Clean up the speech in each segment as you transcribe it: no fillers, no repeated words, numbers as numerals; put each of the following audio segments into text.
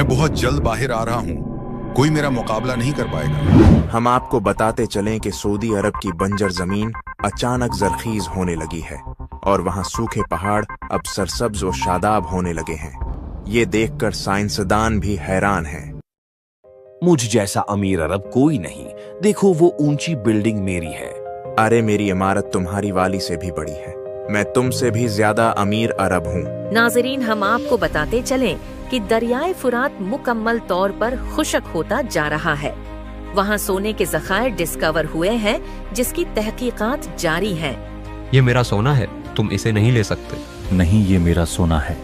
मैं बहुत जल्द बाहर आ रहा हूँ, कोई मेरा मुकाबला नहीं कर पाएगा। हम आपको बताते चलें कि सऊदी अरब की बंजर जमीन अचानक जरखीज होने लगी है और वहाँ सूखे पहाड़ अब सरसब्ज और शादाब होने लगे हैं। ये देखकर साइंसदान भी हैरान हैं। मुझ जैसा अमीर अरब कोई नहीं, देखो वो ऊंची बिल्डिंग मेरी है। अरे मेरी इमारत तुम्हारी वाली से भी बड़ी है, मैं तुमसे भी ज्यादा अमीर अरब हूँ। नाजरीन, हम आपको बताते चलें कि दरियाए फुरात मुकम्मल तौर पर खुशक होता जा रहा है। वहाँ सोने के ज़खायर डिस्कवर हुए हैं जिसकी तहकीकात जारी हैं। ये मेरा सोना है, तुम इसे नहीं ले सकते। नहीं, ये मेरा सोना है।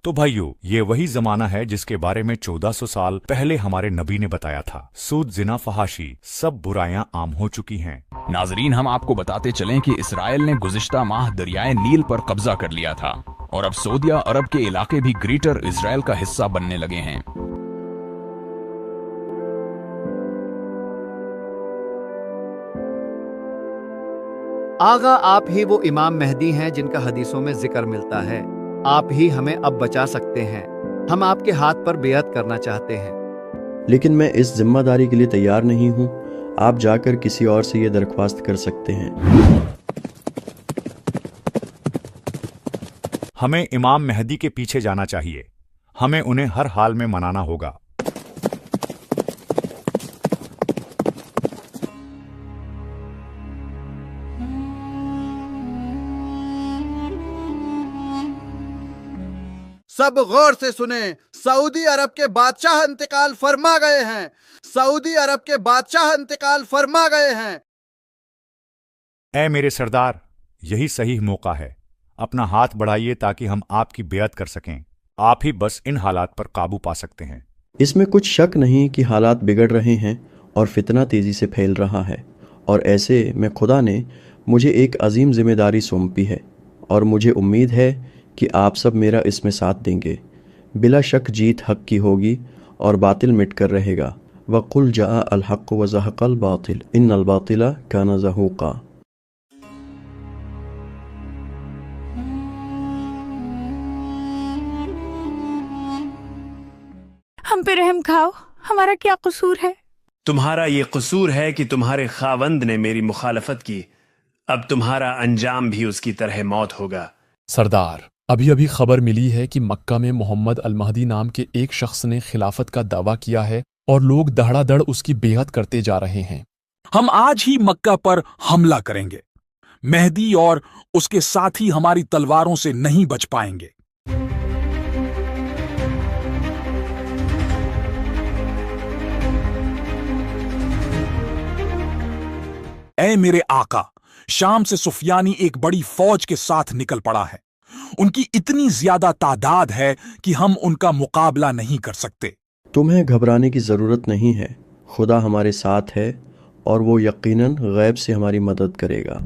तो भाइयों, ये वही जमाना है जिसके बारे में 1400 साल पहले हमारे नबी ने बताया था। सूद, जिना, फहाशी सब बुराइयां आम हो चुकी हैं। नाजरीन, हम आपको बताते चलें कि इसराइल ने गुज़िश्ता माह दरियाए नील पर कब्जा कर लिया था और अब सऊदी अरब के इलाके भी ग्रेटर इसराइल का हिस्सा बनने लगे हैं। आगा, आप ही वो इमाम मेहदी हैं जिनका हदीसों में जिक्र मिलता है। आप ही हमें अब बचा सकते हैं। हम आपके हाथ पर बेअत करना चाहते हैं। लेकिन मैं इस जिम्मेदारी के लिए तैयार नहीं हूँ। आप जाकर किसी और से ये दरख्वास्त कर सकते हैं। हमें इमाम मेहदी के पीछे जाना चाहिए। हमें उन्हें हर हाल में मनाना होगा। सब गौर से सुने, सऊदी अरब के बादशाह इंतकाल फरमा गए हैं। सऊदी अरब के बादशाह इंतकाल फरमा गए हैं। ऐ मेरे सरदार, यही सही मौका है। अपना हाथ बढ़ाइए ताकि हम आपकी बेअत कर सकें। आप ही बस इन हालात पर काबू पा सकते हैं। इसमें कुछ शक नहीं कि हालात बिगड़ रहे हैं और फितना तेजी से फैल रहा है, और ऐसे में खुदा ने मुझे एक अजीम जिम्मेदारी सौंपी है और मुझे उम्मीद है कि आप सब मेरा इसमें साथ देंगे। बिला शक जीत हक की होगी और बातिल मिट कर रहेगा। वक़ुल जाअ अल हक़्क़ु व ज़हक़ल बातिल इन्नल बातिला काना ज़हूक़ा। हम पे रहम खाओ, हमारा क्या कसूर है? तुम्हारा ये कसूर है कि तुम्हारे खावंद ने मेरी मुखालफत की। अब तुम्हारा अंजाम भी उसकी तरह मौत होगा। सरदार, अभी अभी खबर मिली है कि मक्का में मोहम्मद अल महदी नाम के एक शख्स ने खिलाफत का दावा किया है और लोग दहड़ादड़ उसकी बेअत करते जा रहे हैं। हम आज ही मक्का पर हमला करेंगे। मेहदी और उसके साथी हमारी तलवारों से नहीं बच पाएंगे। ऐ मेरे आका, शाम से सुफियानी एक बड़ी फौज के साथ निकल पड़ा है। उनकी इतनी ज्यादा तादाद है कि हम उनका मुकाबला नहीं कर सकते। तुम्हें घबराने की ज़रूरत नहीं है। खुदा हमारे साथ है और वो यकीनन गैब से हमारी मदद करेगा।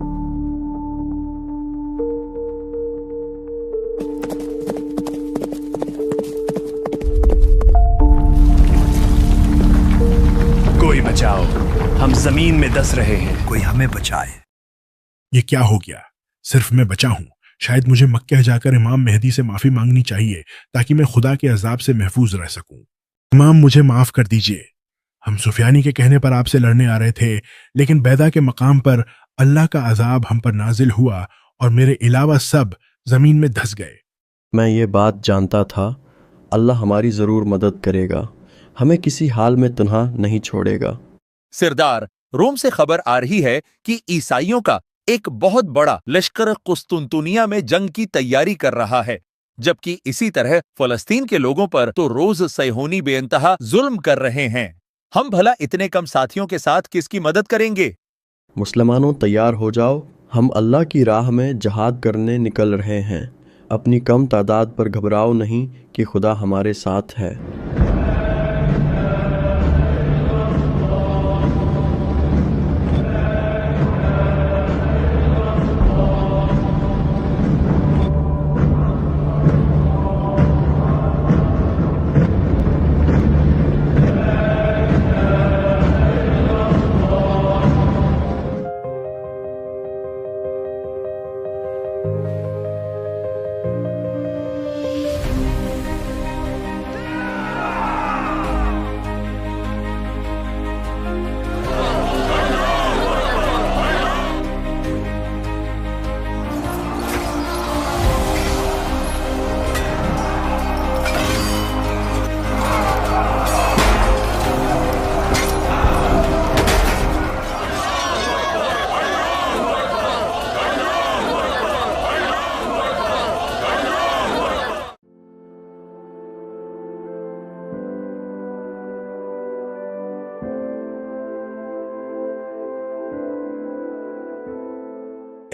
कोई बचाओ, हम जमीन में दस रहे हैं। कोई हमें बचाए। ये क्या हो गया? सिर्फ मैं बचा हूँ। शायद मुझे मक्का जाकर इमाम मेहदी से माफी मांगनी चाहिए ताकि मैं खुदा के अजाब से महफूज रह सकूं। इमाम, मुझे माफ कर दीजिए। हम सुफियानी के कहने पर आपसे लड़ने आ रहे थे, लेकिन बैदा के मकाम पर अल्लाह का अजाब हम पर नाजिल हुआ और मेरे अलावा सब जमीन में धंस गए। मैं ये बात जानता था। अल्लाह हमारी जरूर मदद करेगा, हमें किसी हाल में तन्हा नहीं छोड़ेगा। सरदार, रोम से खबर आ रही है कि ईसाइयों का एक बहुत बड़ा लश्कर कुस्तुनतुनिया में जंग की तैयारी कर रहा है, जबकि इसी तरह फलस्तीन के लोगों पर तो रोज सैहोनी बेइंतहा जुल्म कर रहे हैं। हम भला इतने कम साथियों के साथ किसकी मदद करेंगे? मुसलमानों, तैयार हो जाओ। हम अल्लाह की राह में जहाद करने निकल रहे हैं। अपनी कम तादाद पर घबराओ नहीं कि खुदा हमारे साथ है।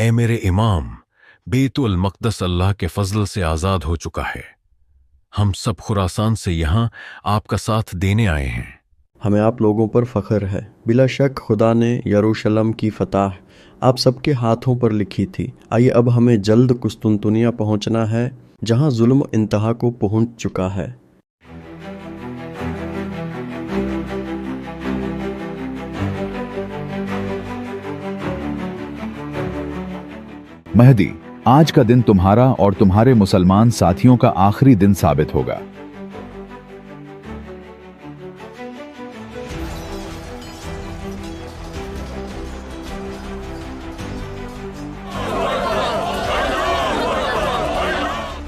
اے میرے امام، بیت المقدس اللہ کے فضل سے آزاد ہو چکا ہے۔ ہم سب خراسان سے یہاں آپ کا ساتھ دینے آئے ہیں۔ ہمیں آپ لوگوں پر فخر ہے۔ بلا شک خدا نے یروشلم کی فتح آپ سب کے ہاتھوں پر لکھی تھی۔ آئیے اب ہمیں جلد قسطنطنیہ پہنچنا ہے، جہاں ظلم انتہا کو پہنچ چکا ہے۔ مہدی، آج کا دن تمہارا اور تمہارے مسلمان ساتھیوں کا آخری دن ثابت ہوگا۔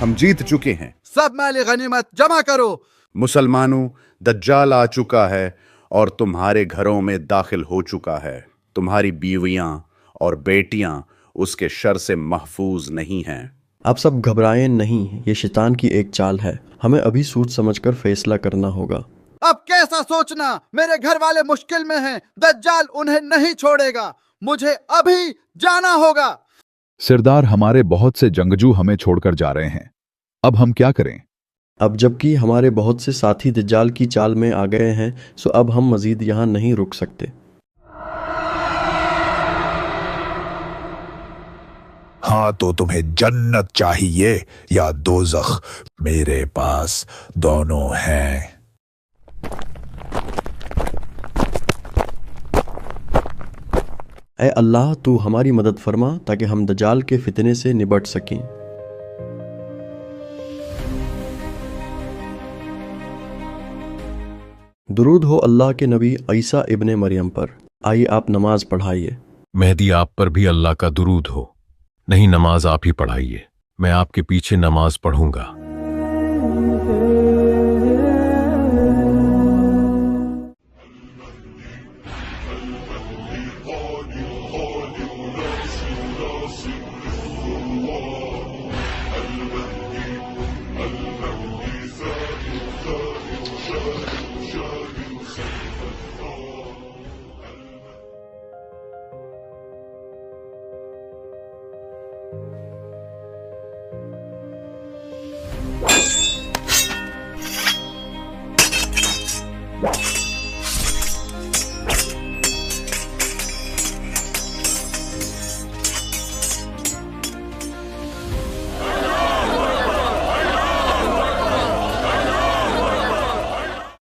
ہم جیت چکے ہیں۔ سب مال غنیمت جمع کرو۔ مسلمانوں، دجال آ چکا ہے اور تمہارے گھروں میں داخل ہو چکا ہے۔ تمہاری بیویاں اور بیٹیاں اس کے شر سے محفوظ نہیں ہیں۔ آپ سب گھبرائیں نہیں، یہ شیطان کی ایک چال ہے۔ ہمیں ابھی سوچ سمجھ کر فیصلہ کرنا ہوگا۔ اب کیسا سوچنا؟ میرے گھر والے مشکل میں ہیں، دجال انہیں نہیں چھوڑے گا، مجھے ابھی جانا ہوگا۔ سردار، ہمارے بہت سے جنگجو ہمیں چھوڑ کر جا رہے ہیں، اب ہم کیا کریں؟ اب جبکہ ہمارے بہت سے ساتھی دجال کی چال میں آ گئے ہیں، سو اب ہم مزید یہاں نہیں رک سکتے۔ ہاں تو تمہیں جنت چاہیے یا دوزخ؟ میرے پاس دونوں ہیں۔ اے اللہ، تو ہماری مدد فرما تاکہ ہم دجال کے فتنے سے نبٹ سکیں۔ درود ہو اللہ کے نبی عیسیٰ ابن مریم پر۔ آئیے آپ نماز پڑھائیے۔ مہدی، آپ پر بھی اللہ کا درود ہو۔ نہیں، نماز آپ ہی پڑھائیے، میں آپ کے پیچھے نماز پڑھوں گا۔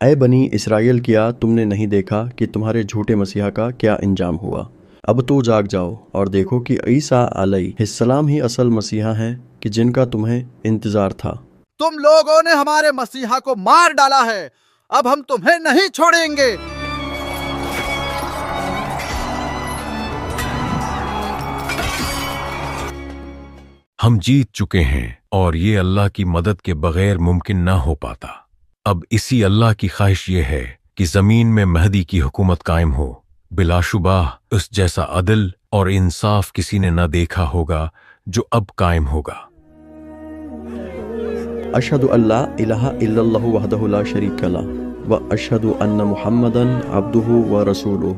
اے بنی اسرائیل، کیا تم نے نہیں دیکھا کہ تمہارے جھوٹے مسیحا کا کیا انجام ہوا؟ اب تو جاگ جاؤ اور دیکھو کہ عیسیٰ علیہ السلام ہی اصل مسیحا ہیں کہ جن کا تمہیں انتظار تھا۔ تم لوگوں نے ہمارے مسیحا کو مار ڈالا ہے، اب ہم تمہیں نہیں چھوڑیں گے۔ ہم جیت چکے ہیں اور یہ اللہ کی مدد کے بغیر ممکن نہ ہو پاتا۔ اب اسی اللہ کی خواہش یہ ہے کہ زمین میں مہدی کی حکومت قائم ہو۔ بلا شبہ اس جیسا عدل اور انصاف کسی نے نہ دیکھا ہوگا جو اب قائم ہوگا۔ اشہد ان لا الہ الا اللہ وحدہ لا شریک لہ و اشہد ان محمدن عبدہ و رسولہ۔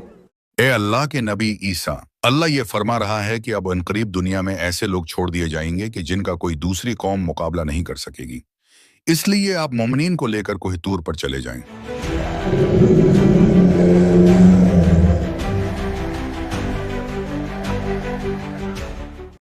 اے اللہ کے نبی عیسیٰ، اللہ یہ فرما رہا ہے کہ اب عنقریب دنیا میں ایسے لوگ چھوڑ دیے جائیں گے کہ جن کا کوئی دوسری قوم مقابلہ نہیں کر سکے گی، اس لیے آپ مومنین کو لے کر کوہ طور پر چلے جائیں۔